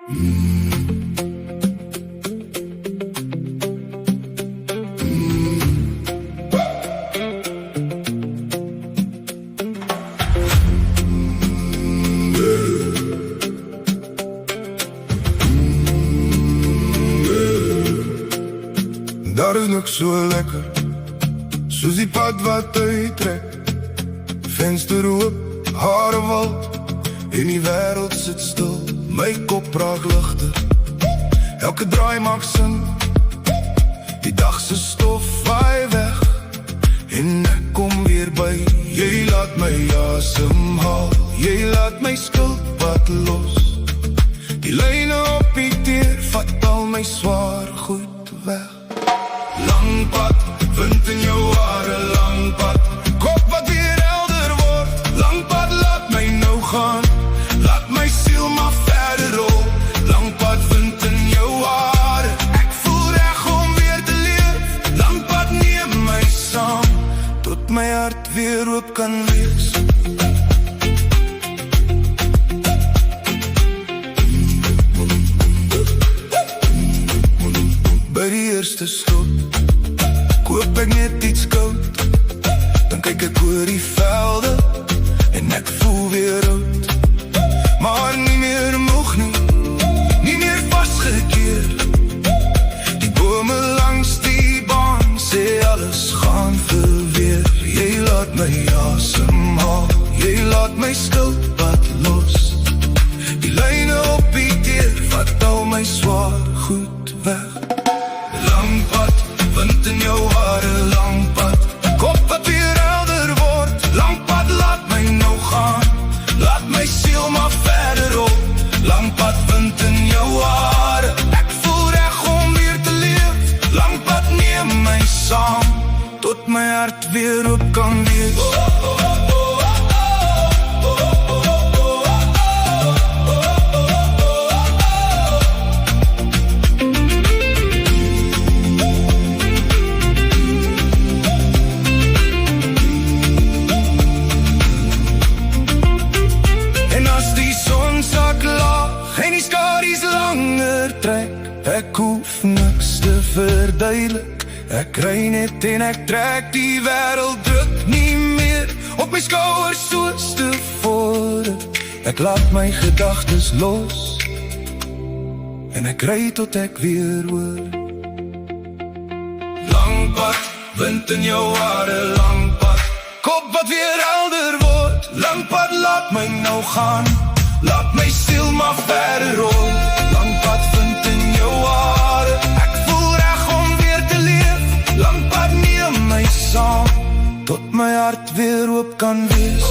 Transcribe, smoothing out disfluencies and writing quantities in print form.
Daar is niks so lekker soos die pad wat hy trek. Venster oop, hare wald en die wêreld sit stil. My kop praat ligter, elke draai maak sin. Die dag se stof vaai weg en ek kom weer by. Jy laat my asemhaal, jy laat my skildpad los. Die lyne op die teer vat al my swaar goed weg. Lang pad, wind in jou hare, lang pad, kop wat weer helder word. Lang pad, laat my nou gaan, laat my siel maar verder rol. Lang pad, wind in jou hare, ek voel reg om weer te leef. Lang pad, neem my saam, tot my hart weer oop kan wees. By die eerste stop koop ek net iets koud, dan kyk ek oor die velde en ek voel weer oud. Maar nie meer moeg nie, nie meer vastgekeer. Die bome langs die baan sê alles gaan verweer. Jy laat my asemhaal, jy laat my skildpad los. Die lyne op die teer vat al my swaar goed weg. Lang pad, wind in jou hare, lang pad, kop wat weer helder word. Lang pad, laat my nou gaan, laat my siel maar verder rol. Lang pad, wind in jou hare, ek voel reg om weer te leef. Lang pad, neem my saam, tot my hart weer oop kan wees. Ek hoef niks te verduidelik, ek kry net en ek trek. Die wêreld druk nie meer op my skouers soos tevore. Ek laat my gedagtes los en ek ry tot ek weer hoor. Lang pad, wind in jou hare, lang pad, kop wat weer helder word. Lang pad, laat my nou gaan, laat my siel maar verder rol. Lang pad, wind in jou hare, ek voel reg om weer te leef. Lang pad, neem my saam, tot my hart weer oop kan wees.